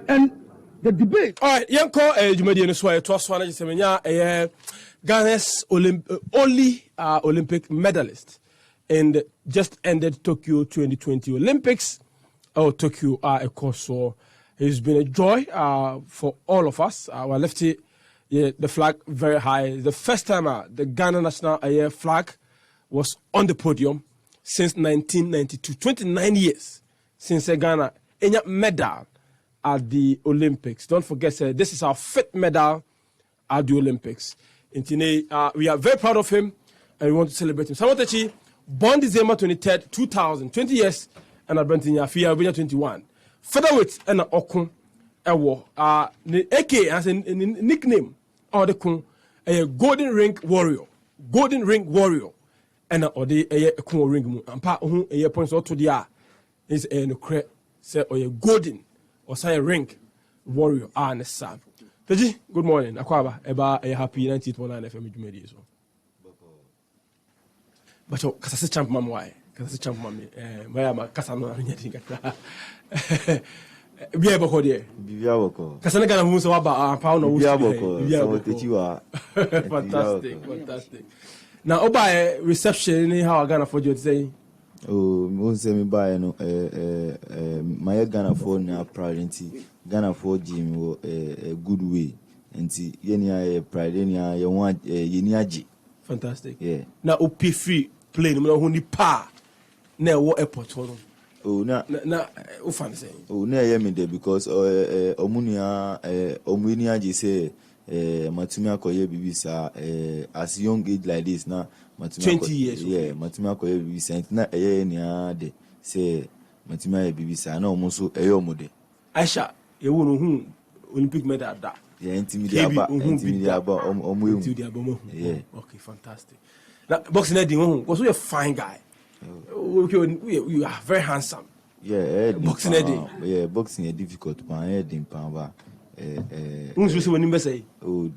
And the debate. All right, young call Jumedi and Sway to Swana Semenya, Ghana's only Olympic medalist, and just ended Tokyo 2020 Olympics. Tokyo, of course, so it's been a joy for all of us. Our lefty, the flag very high. The first time the Ghana national flag was on the podium since 1992. 29 years since Ghana any medal at the Olympics. Don't forget, this is our 5th medal at the Olympics. We are very proud of him and we want to celebrate him. Samotechi, born December 23rd, 2000, 20 years, and I went in Yafia, 21. Featherweight and Okun Ewo. AK as a nickname or the Kun, a golden ring warrior. Golden ring warrior. And a Kun ring. And part who a points out to the is a say or a golden. Or say a ring warrior and Sam. Peji, good morning. Akwaba, eba a happy 98.9 FM Jumedi so. But you kasa champ mam why? Kasa champ mam why ma kasa no anything kakra. Bia boko de. Bia boko. Kasa na Ghana mu so aba pa no wo. Bia boko. Bia boko. Fantastic. Now oba reception ni how Ghana for you say. Oh, mo se mi ba no my Ghana for na priority Ghana for gym wo a good way nti ye ni a pride ni a ye won ye ni age. Fantastic. Yeah. Na op free plane mo ho ni pa na wo airport ho. Oh na o fan say. Oh na ye me there because omunia omuni age say matumi akoye bibisa as young age like this na 20 years. Yeah, matumi akoye bibisa na ni ade say matumi aye bibisa na omuso omude. Aisha ye wo no hu Olympic medal da. Yeah, intimidate about yeah. Okay, fantastic. Now boxing edin ho because you a fine guy. You are very handsome. Yeah, boxing edin. Yeah, boxing is difficult man edin pa ba. Unsu se woni mbese. Oh,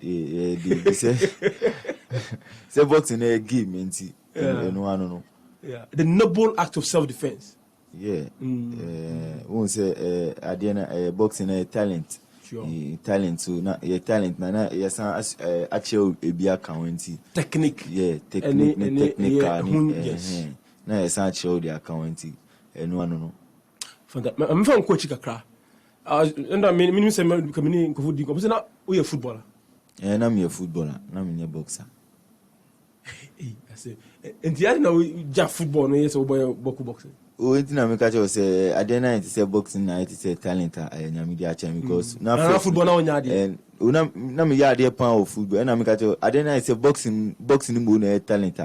say boxing a game nti no. Yeah, the noble act of self-defense. Yeah. Won say adiana boxing a talent. Sure. Talent so na your talent na yes actual ebia county technique. Yeah, technique yes. Na yes actual the county no. Fantastic. I'm from coach kakra. And I mean say community nkofo di ko say na we footballer. Na me a footballer, na me a boxer. I say and the na we ja football no yes boy boxing. Oh, na me catch say adena it say boxing na it say talent nyame dia acha because na football na onya de na me ya de pan of football na me catch adena it say boxing mo na talent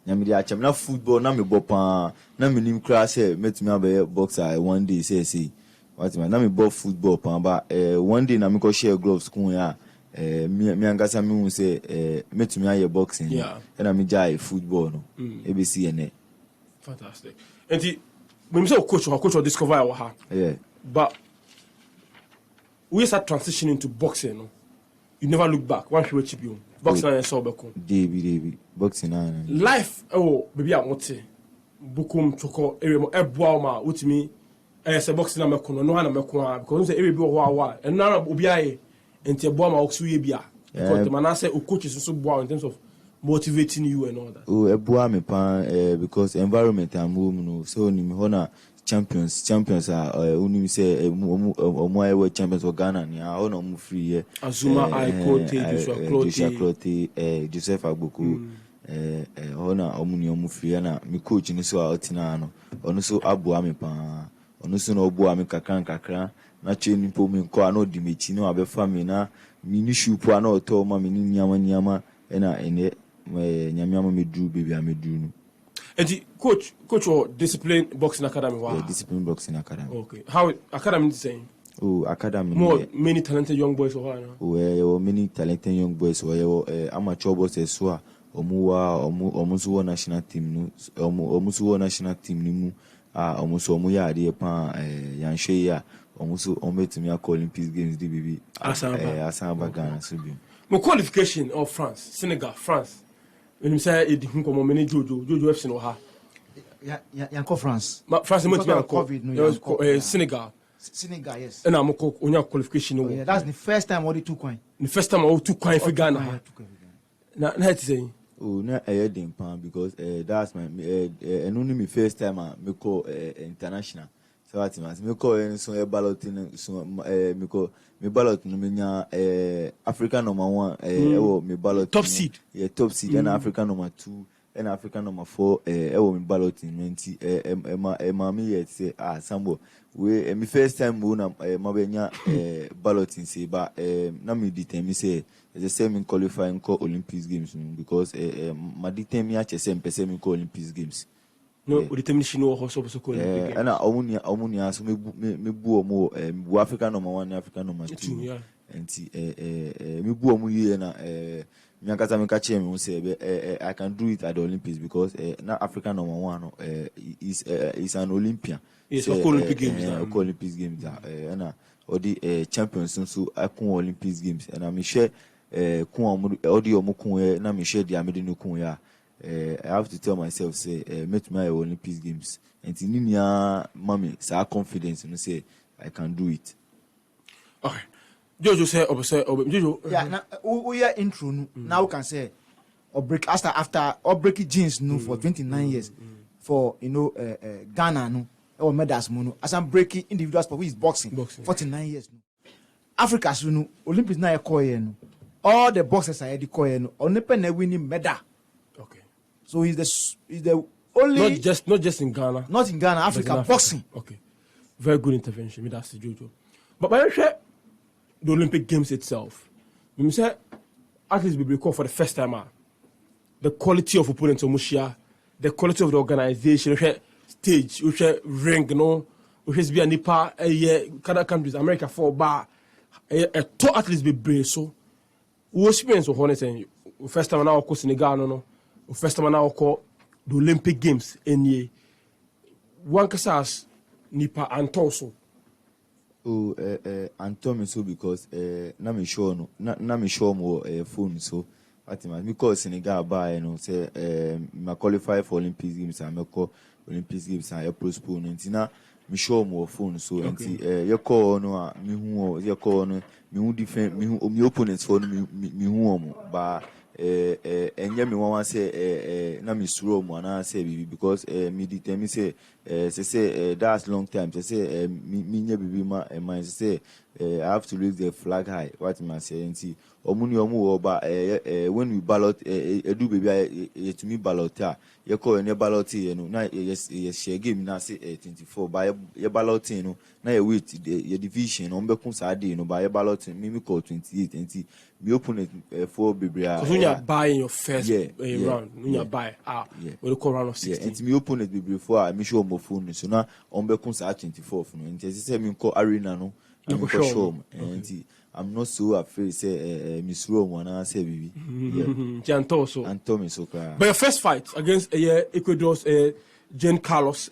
nyame dia acha na football na me bo pan na me nim class say metumi abe boxer one day say what man na me bo football pan ba one day na me go share gloves kun ya me angasa me hu say metumi aye boxing na me jai football no ABC ene. Fantastic. And when we say coach will discover our heart. Yeah. But we start transitioning to boxing. No? You never look back. One people chip you. Boxing and so back. David. Boxing and life. Oh, baby, I'm not saying. Bukum choko ere mo eboa ma utimi. Say boxing na mekono no na mekono because say ere bi wa and na obi aye enti eboa ma oksu ye bia. Because the man say coach is so boa in terms of motivating you and all that. Oh, eboa me pan because environment am no so ni me hona champions are uni say omo aye champions of Ghana ni a hona mu free here. Azuma Joshua Clotte, Joseph Agboku hona omu ni omu free na me coach ni so outina no ono so aboa me pan ono so no oboa me kakran na training po me nko ana odi mechi no abefa me na mi ni shupu ana oto ma me ni nyama na ene nyamiama medru baby amedru no. And coach or discipline boxing academy wow. Yeah, discipline boxing academy. Okay. How academy is saying? Oh, academy. Many talented young boys or oh, many talented young boys or amateur boys so omusu national team no omusu national team ni mu omusu omu ya ade pa yanhwe ya omusu ometumi akọ Olympic games di baby asamba Ghana so bi. My qualification of France, Senegal, France. When you say it didn't come many Jojo FC no ha. Yanko France. France is Senegal. Senegal, yes. And I'm on qualification. Yeah, that's the first time all the 2 coin. The first time I took coin for Ghana. Now, that's saying. Oh, na dem pan because that's my and only my first time me call international. So what me call so balloting so me call me ballot no me Africa number 1 me ballot top seed. Yeah, top seed and Africa number 2 and Africa number 4 me ballot in 20 me yet say sambo we me first time we na mabenya balloting say ba na me determine say the same in qualifying call Olympics games because my determine person me call Olympics games. No, the determination no also call Olympic games. And omunia so me bu omo Africa number 1 Africa number 2. Yeah. And me bu omu ye na me akata me catch me say I can do it at the Olympics because na Africa number 1 is an Olympian. Yes, Olympic games. Olympics games and all the champions so I come Olympics games and I'm share kun audio mo kun na me share dia me de no kun ya I have to tell myself say meet my Olympics games and ninia mommy say confidence you know say I can do it. Okay. Jojo say Jojo. Yeah, now we are intro now we can say or break after or break jeans no for 29 years for Ghana no or medals mono as I'm breaking individual sport which is boxing. 49 years no. Africa so no Olympics na e call no. All the boxers are the call no. Onepe na winning medal. Okay. So he's the only not just in Ghana. Not in Ghana, Africa boxing. Okay. Very good intervention. Me that's the Jojo. But by the Olympic Games itself, we say athletes will be called for the first time out. The quality of opponents of Mushia, the quality of the organization, stage, ring, which be a nipa, Canada countries, America for bar, a top athletes be brave. So, we experience of honest and first time now call Senegal, no, first time now call the Olympic Games in ye. One casas nipa and torso. Oh, and tell me so because na me show mo phone so atima because Senegal buy say me qualify for Olympics games and me call Olympics games and postpone ntina me show mo phone so nti ye call no me hu ye call no me hu different me hu me opponents for me hu mo ba enye me wan say na me suro mo na say because me determine say that's long time say me nya bibi ma say I have to raise the flag high what man say nti omuni omu ba when we ballot do baby to me ballot ye call any ballot na yes share game na say 24 ba ye ballot na ye wait the division on be kun sa dey ba ye ballot me call 28 nti me open it for baby because when you are buying your first round when you buy we call round of 16 nti me open it before me show my phone so na on be kun sa 24 no nti say me call arena no I'm sure nti I'm not so afraid say Miss Rome and I say baby. Jantoso. And Tommy so cry. But your first fight against Ecuador's Jean Carlos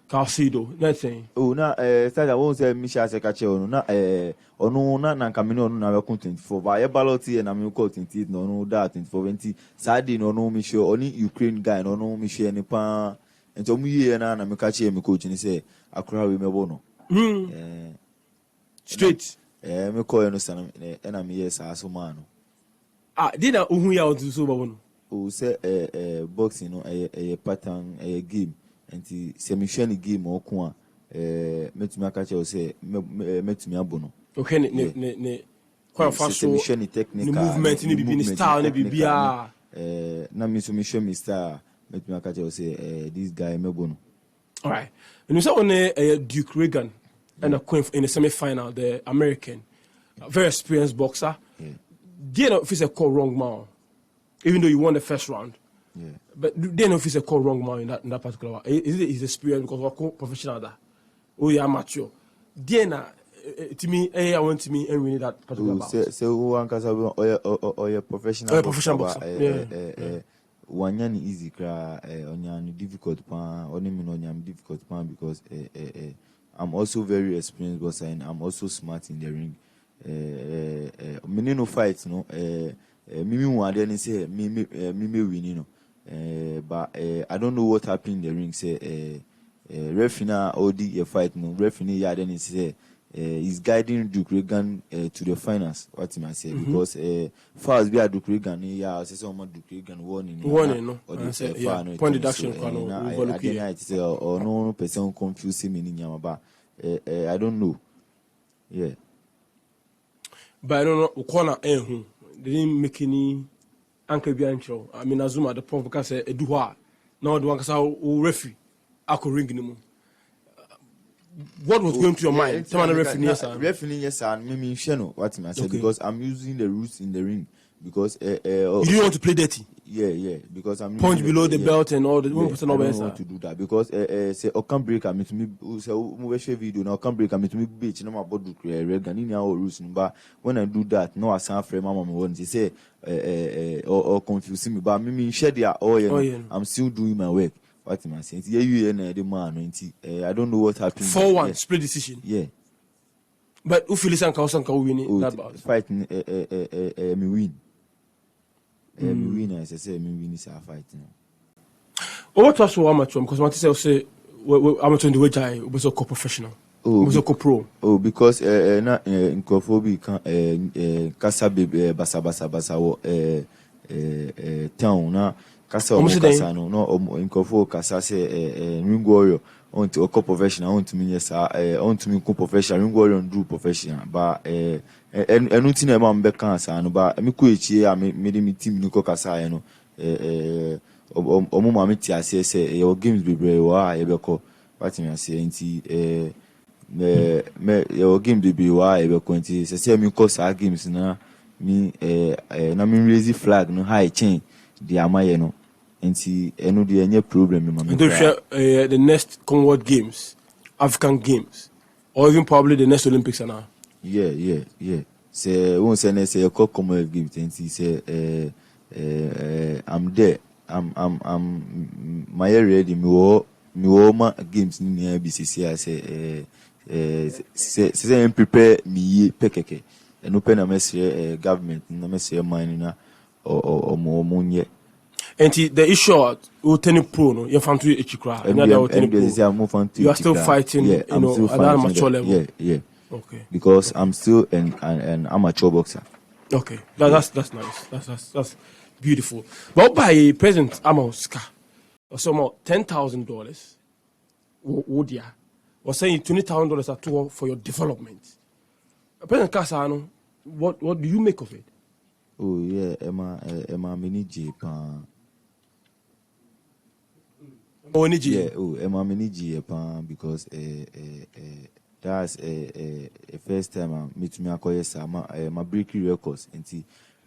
Calcido, nothing. Oh na start I won't say Michel Sekache ono na ono na kamino ono na we 24 ba ye ballot here na me call 28 no that 24 20 Saturday no Michel only Ukraine guy no Michel ni pa ento mu ye na me catch me coach ni say akura we me bono. Straight. Me call no sana na me yes aso man. Dina uhu ya odu so bawono. O say boxing no pattern game enti se me hwe ni game okun a metumi aka che o say metumi abono. Okay ne kwa faso ni technical ni movement ni bibi ni style ni bibia na me so me hwe mi style metumi aka che o say this guy me bono. All right. And you saw on Duke Reagan and a queen in the semi-final, the American, very experienced boxer. They don't feel a call wrong man, even though you won the first round. Yeah. But they don't feel a call wrong man in that particular one. Is it his experience because we're professional that? Oh, yeah, amateur. They to me, I want to me and we need that particular bout. So one cause or professional boxer. Wanyani easy cry onyani difficult pan only me onyani difficult pan because I'm also very experienced boxer and I'm also smart in the ring. Me no fight no me one then say me win but I don't know what happened in the ring say referee na odi a fight no referee ya then say is guiding Duke Reagan to the finals. What him I say because fouls be Duke Reagan ya say some Duke Reagan warning no or the say, foul no point deduction I didn't say or no person confuse me in yama I don't know. Yeah. But I don't know corner who they didn't make any anchor behind show. I mean Azuma the point because Eduwa now the one cause referee I could ring him. What was going to your mind? Referee yes and me know what I said because I'm using the rules in the ring because you don't want to play dirty. Yeah, because I'm punch below the belt and all the 1% I don't want to do that because say Okan break me to me say we share video now Okan break me to me bitch no my body Reagan in our rules but when I do that no I sound frame mama me want to say or confusing me but me share there I'm still doing my work. What am I saying? Yeah, you and the man. I don't know what happened. 4-1 split decision. Yeah. But who feels like Sanka winning that bout? Fighting, me win. Me win. As I say, me win is a fight. What was so amateur? Because what I say, amateur in the way I was a co-professional. Was a co-pro. Because na in Kofobi can kasa baby basa town na. Kasa no nkofo kasa say ring warrior on to professional on to me yes on to me professional ring warrior do professional but enu tin e ma mbe kan asa no ba me ko echi a me me team ni ko kasa ye no omo ma me ti ase say your games bebre wa ye be ko what me say nti me your game bebre wa ye be ko nti say me ko sa games na me na me raise flag no high chain di amaye no nti enu de any problem in my the next Commonwealth Games, African Games, or even probably the next Olympics now. Yeah. Say won't say Commonwealth Games nti say I'm there. I'm my ready me ma games ni na BCC say prepare me pekeke. Enu pe na message government na message mine na or mo and the issue will turn pro no you found to Echikra you are still fighting you know at an amateur level yeah okay because I'm still an amateur boxer. Okay, that's nice, that's beautiful. But by President Amoska or some $10,000 would ya was saying $20,000 at all for your development. President Kasano, what do you make of it? Oh yeah, Emma mini Japan. Yeah, Emma mini Japan because that's a first time I meet me acquire my breaking records and see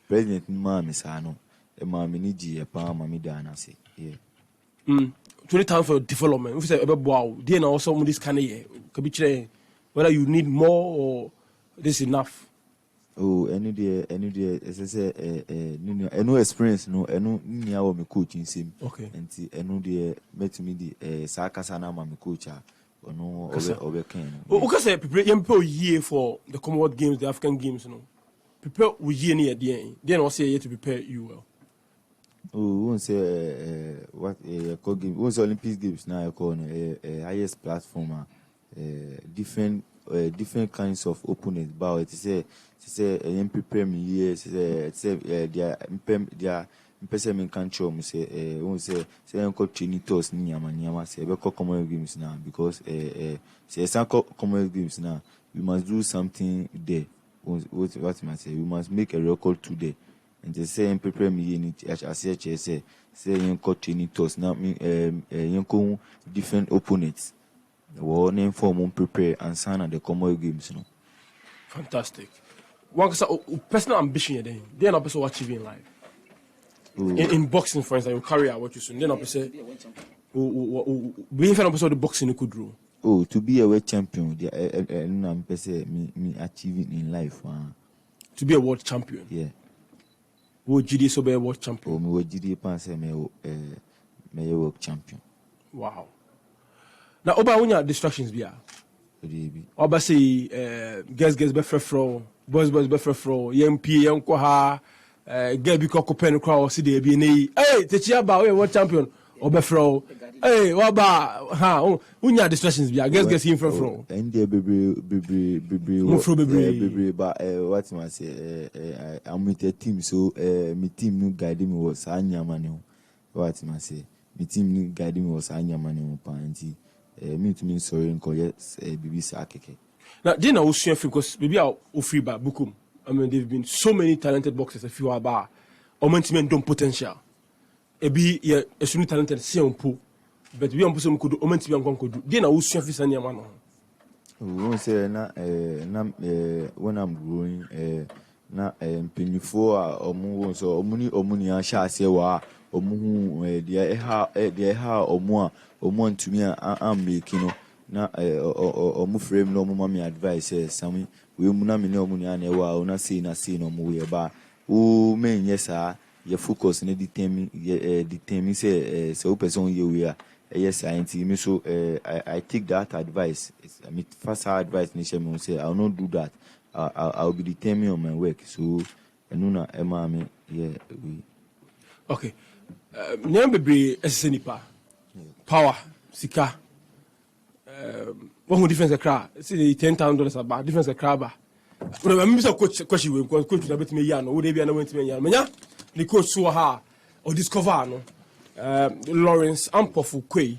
President Mama Sano Emma mini Japan Mammy Dana say yeah. 20,000 for development. If you say wow, then also this kind of year could be whether you need more or this is enough. Oh, any day, as I say, no experience, no, near me coaching sim. Okay. And see, no day, met me the Sakasana, my coach, or no, over can. Okay, say, prepare year for the Commonwealth Games, the African Games, no. Prepare with year near the end. Then I'll say, to prepare you well. Oh, won't say what call game, won't Olympic Games now, I call highest platform, different kinds of opponents, but it say prepare me yes say their person me can show me say won't say uncle Chinitos ni nyama say be Commonwealth Games now because say some Commonwealth Games now we must do something there. What I say we must make a record today and they say prepare me in it as say uncle Chinitos now me different opponents name form prepare and sign at the Commonwealth Games no. Fantastic. One personal ambition then a person achieving in life. In boxing, for instance, you carry out what you say. Then a person being fan of the boxing you could do. Oh, to be a world champion, me achieving in life. To be a world champion. Yeah. Would GD so be a world champion? Oh, me would GD pass me world champion. Wow. Now, over when your distractions be. Oba say guess be frefro boys be frefro yempi yenko ha get bi kokopen crowd see dey be nei hey techia ba we world champion Obefro. Hey, what about ha? Unya distractions be. I guess him from. And there be but what must say? I'm with a team, so my team no guiding me was Anya Manu. What must say? My team no guiding me was Anya Manu. Panty. Me to me sorry and call it BBC Akeke. Now, then I was saying because maybe I'll free by Bukum. I mean, there've been so many talented boxers. If you are bar, or men don't potential. Ebi ye esuni talented se onpo, but we on some could do. Omenti we on could do. Then I was saying this anya man. We say na when I'm growing na mpanyifo a omu so omuni ahya ase wa omu de ha omu ntumi am make no na omu frame no omu mama advice sami we mu na me na omu na wa na say no omu we ba o men yesa ye focus na determine say so person ye we yes science me so I take that advice. I mean first advice ni shame say I will not do that. I'll be determined on my work. So enuna ema me yeah we Okay. Nyambe be esenipa. Power sika. What who difference akra? See $10,000 about difference akra ba. But I mean coach we coach na betime ya no wo dey bia na wentime ya. Menya the coach so ha or discover no. Lawrence Ampofu Kwe.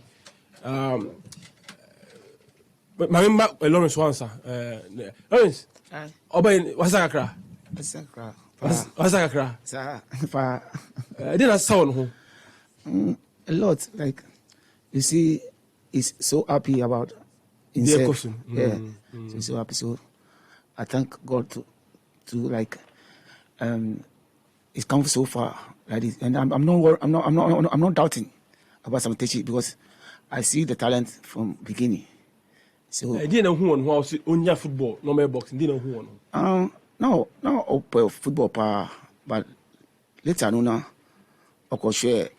My member Lawrence Wansa. Lawrence. Oba what's that? What's that? Sir, I didn't sound home. a lot. Like you see, he's so happy about Dear himself. question. Yeah, so he's so happy. So I thank God to like it's come so far like this, and I'm not doubting about Samtechi because I see the talent from beginning. So I didn't know who on who was on football, no more boxing. Didn't know who on. no football pa, but later no na oko share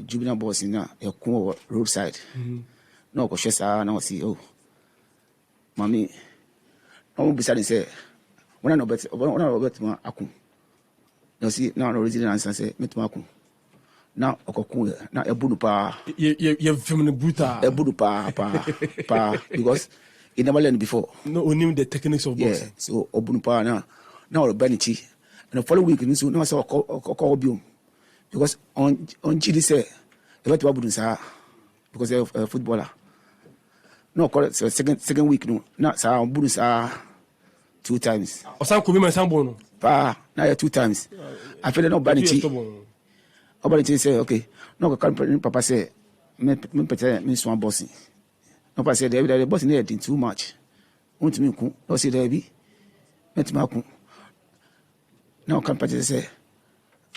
juvenile boss na e ko roadside. No oko share sa na see oh mami no be say say when I know bet ma akun. No see now original answer say metuma akun. Na oko kun na e budu pa. You feminine brutal. E budu pa because he never learned before. No, we knew the techniques of boxing. Yeah, so obunu pa now Benichi. And the following week, so now I saw Obium. Because on Chile say, they went to Abu because they're a footballer. No, call it second week, no. Not sa Budusa 2 times. Or some could be my sambono. Pa, now 2 times. I feel no Benichi. Benichi say, okay, no, Papa say, me swan bossing. No, Papa say, the bossing there did too much. Want to me, no, see, there be. Met Malcolm. Now come Papa say,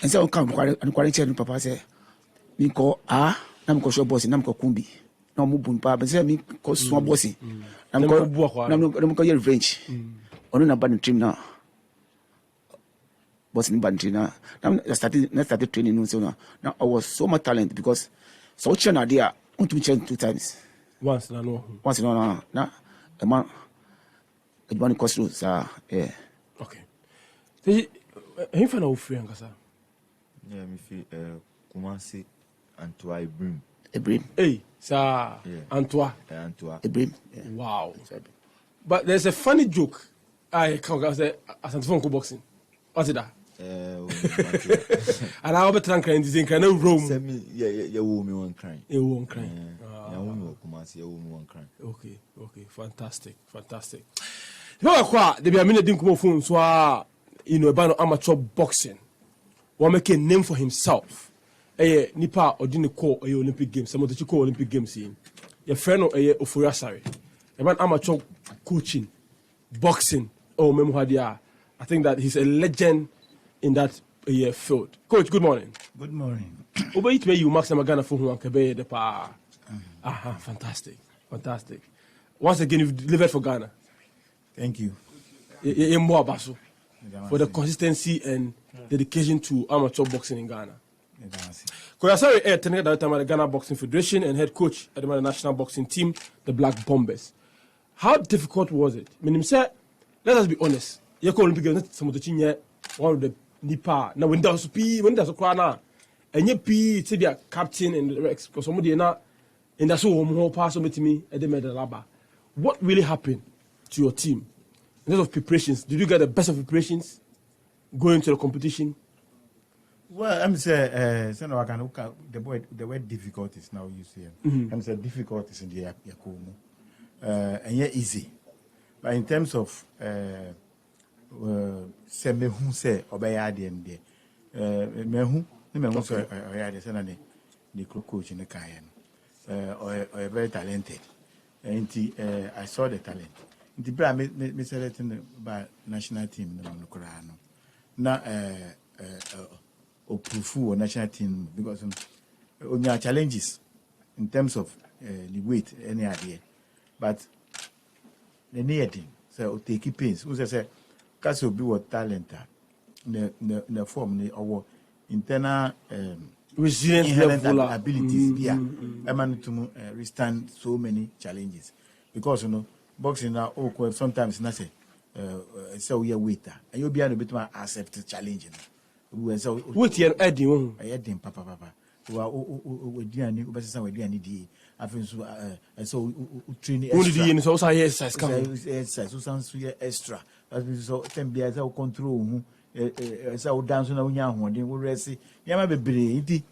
and so come and quarantine Papa say, me call nam ko show bossy, nam ko kumbi. No mubun pa, but say me ko small bossy. Nam ko your revenge. Onu na bad trim now. Bossy bad trim now. Now started training so now. Now I was so much talent because so chana there want to change 2 times. Once no. Now a man it money cost you sir yeah. Okay. He find out free angasa. yeah me feel Kumasi Antoine Ibrahim. Hey, sir. Antoine. Ibrahim. Wow. But there's a funny joke. I can't say Asantifon boxing. What's it that? And I'll be trying to think I know Rome. Send me yeah woman crying. You won't cry. Yeah woman Kumasi woman crying. Okay. Fantastic. No, they be a minute didn't come phone so about amateur boxing. One make a name for himself. Nipa or didn't call a Olympic Games. Some of the Chico Olympic Games in your friend or Ofuriasari. About amateur coaching, boxing. Oh, Memuhadia. I think that he's a legend in that field. Coach, good morning. Good morning. Over it may you Max Magana for who Kabe the power. Fantastic. Once again, you've delivered for Ghana. Thank you. For the consistency and dedication to amateur boxing in Ghana. Koyasari technical director at the Ghana Boxing Federation and head coach at the national boxing team, the Black Bombers. How difficult was it? I mean, let us be honest. You call Olympic Games, some of the one of the Nipa. Now, when there's a crana, and you be to be a captain and the Rex because somebody not in the so home pass over to me at the medal laba. What really happened to your team in terms of preparations? Did you get the best of preparations going to the competition? Well, I'm say, so now I can look at the word difficulties now you see. I'm say difficulties in the Yakumu. And yet easy. But in terms of say me who say obey adi and me who say oyade say the coach in the Kayan. Or very talented. And I saw the talent. The brand me selecting by national team no Kurano. Now or proof or national team because on your challenges in terms of the weight any idea. But the near thing, so take pains. Who say because you be what talent the form our internal Resilience level abilities yeah man to withstand so many challenges because you know boxing now sometimes na say so we are waiter and you be able to accept challenge we so with your Eddie Eddie papa we diani we say we diani di afin so training extra so say exercise so sounds extra so tem bia so control so dance na unya hoden we rest yama bebre nti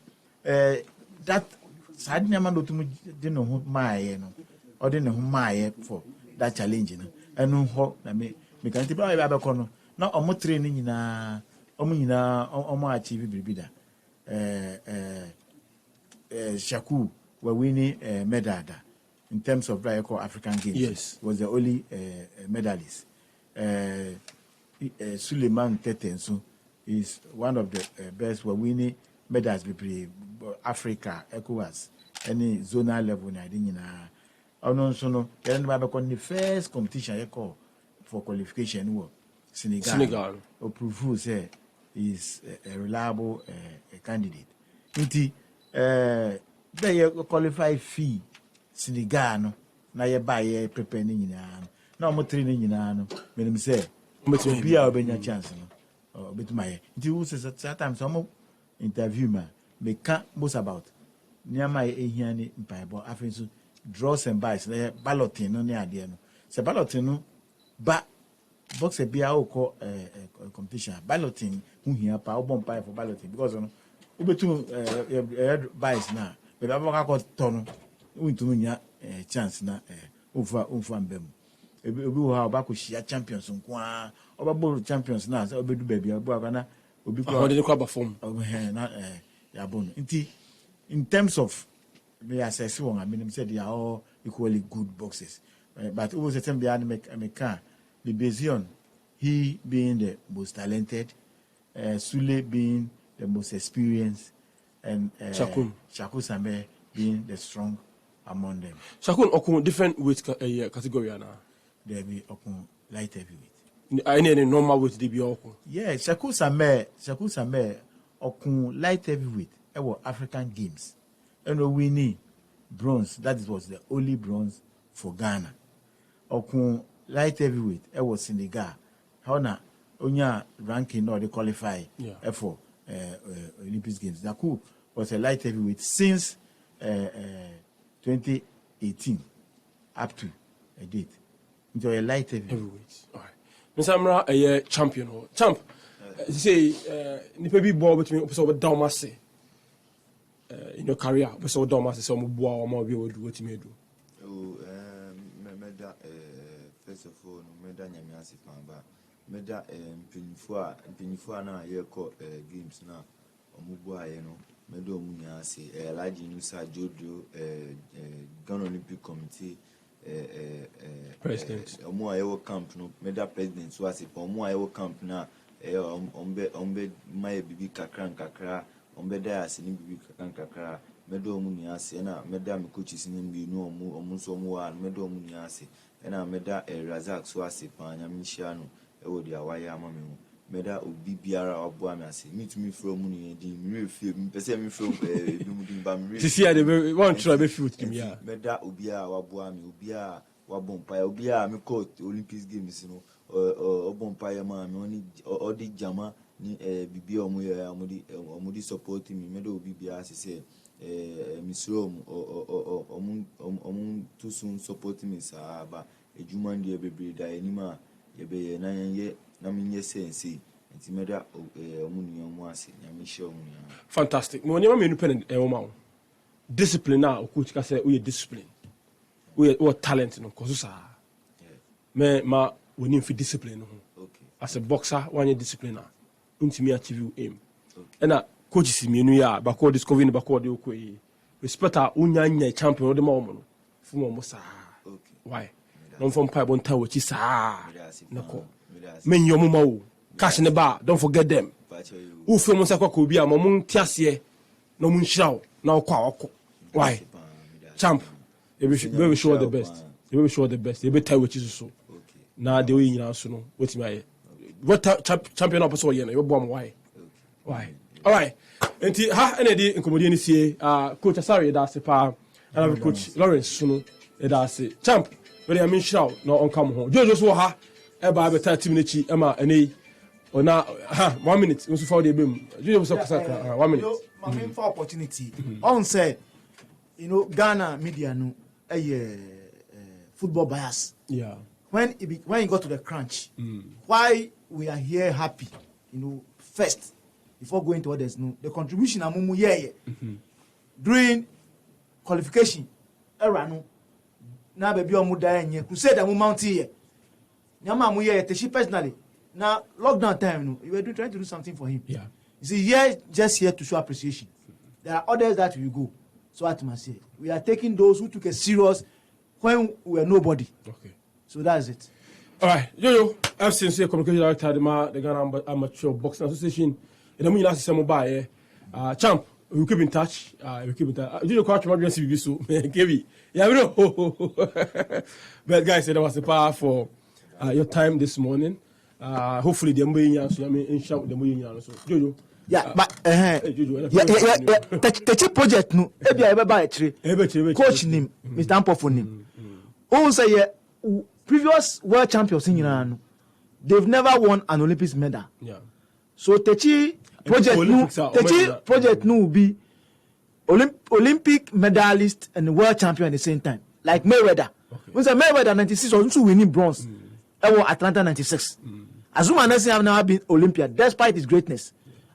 that sad nyama no tum de no ho maaye no or de no ho maaye for that challenge no enu ho na me kan ti ba ba ko no na omo training nyina omo achieve bibida Shaku were winning medal in terms of African Games. Yes, was the only medalist. Suleiman Tetensu is one of the best. Were winning medals between Africa, ECOWAS, any zonal level. I didn't know. No, the first competition for qualification was Senegal. Opufu say is a reliable candidate. They qualify fee Senegal no na ye buy prepare ni nyina na omo training nyina no me say be a obenya chance no obetuma ye nti who say sometimes omo interview me can most about nyama ehia ni mpaibo afenso draws and buys na balloting no ne ade no se balloting no ba boxer bia o call competition balloting hu hia pa o bomb for balloting because no obetum buys na be ba ka to no untum nya chance na over mbem obi wo ha ba ko shia champions nko a oba ball champions na so obedu ba bia bo na obi ko de ko ba form na ya bon nti in terms of me assess one I mean say they are all equally good boxers but always the time behind me can be based on he being the most talented Sule being the most experienced and Shaku Sambe being the strong among them. Shakun okun different weight category na. There be okun light heavyweight. Any normal weight dey be okun. Yeah, Shaku Sambe okun light heavyweight. It was African Games. And we need bronze. That was the only bronze for Ghana. Okun light heavyweight. It was Senegal. How na onya ranking or they qualify for Olympic Games. Daku was a light heavyweight since 2018 up to a date. Into a light heavyweight. All right. Mr. Amra, a champion. Champ, say, nipa bi ball between opposite Dalmasi in your career. Opposite Dalmasi, so mubwa or more be able to what you may do. Oh, first of all, meda nyamiasi pamba. Meda mpinifua na yeko games na omubwa yeno. Medo Munyasi, Laji Nusa Jojo, Ghana Olympic Committee, President. Omo Ayo Camp, no, Meda President Swasi, Omo Ayo Camp na, Ombe Maya Bibi Kakran Kakra, Ombe Dias in Bibi Kakran Kakra, Medo Munyasi, and Meda Mikuchis in Binu, Omusomoa, Medo Munyasi, and Meda Razak Swasi, Panya Michiano, Ewodia Waya Mamu. Meda obi biara oboa me ase meet me from money di me feel me pese me from dum ba me see I dey want try be fit him ya meda obi a waboa me obi a wabompa obi a me court Olympics games no obompa ya ma me oni odi jama ni bibi omudi support me medo bibi asese misrom omun too soon support me sa ba ejuma ndi bebre da enima ye be na ye na menye sense nti meda omun omu ase nyame hye omun. Fantastic. Mo nyama menu pen e wo discipline na coach ka say we discipline we talent no koso sa me ma woni fi discipline no. Okay. As a boxer one discipline na untimi achieve aim. And coaches mienu ya bako discover ni bako de okoi respect a unya champion de ma omo no fu mo sa. Okay. Why don't from pipe on tower chi sa nako men yo mo ma o cash ne ba don't forget them who feel mo sa kwa ko bi a mo ntiase no mo nhirawo na okwa why champ you be sure the best you be sure the best you be tell which is so na de we nyina so no wetin aye what champion up so ye no you bo am why all right enti ha ene di nkomodi ni sie coach Asare da se pa and coach Lawrence Sunu da se champ we dey mention no on come ho Jojo so ha e ba be 30 minutes e ma ene ona 1 minute nso for dey bem Jojo so kasa 1 minute my main for opportunity on say Ghana media no football bias. Yeah. When you go to the crunch, why we are here happy, first before going to others, the contribution amumu during qualification era no na baby omu da enye crusade amu mount here. Nyama amu here teshi personally. Now lockdown time you were trying to do something for him. Yeah. You see here just here to show appreciation. There are others that will go. So what must say? We are taking those who took it serious when we were nobody. Okay. So that's it. All right, Jojo, I've seen the communication director the Ghana Amateur Boxing Association. In the morning, last summer by champ. We keep in touch. Jojo, coach, my dressing be so. Kevin, yeah, we know. But guys, that was the power for your time this morning. Hopefully, the Mboyin, so I mean, in shout the Mboyin, so Jojo. Yeah, but the project no ebi ebe ba etire coach nim Mr. Ampofo nim who say previous world champions in no they've never won an Olympics medal. Yeah. So Techi project no will be Olympic medalist and world champion at the same time like Mayweather. When say Mayweather 96 also winning bronze Atlanta 96. Azuma Nesi have never been Olympian despite his greatness.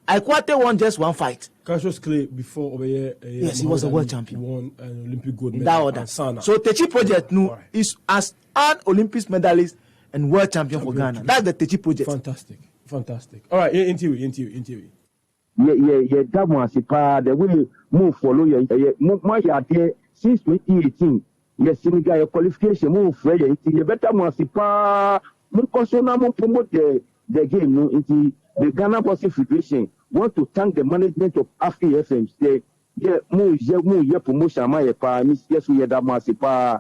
Ikwate won just one fight. Cassius Clay before yes, he was a world champion. He won an Olympic gold medal. In that order. So Techi project is as an Olympics medalist and world champion for Ghana. That's the Techi project. Fantastic. All right, interview. Yeah, that one is part the way move follow your more here since 2018. Yes, Senegal qualification move for you. You better must part because so now promote the game no into the Ghana Boxing Federation. Want to thank the management of AFI FM. Say, yeah, more promotion, my pa, Miss, yes, we had that massive pa.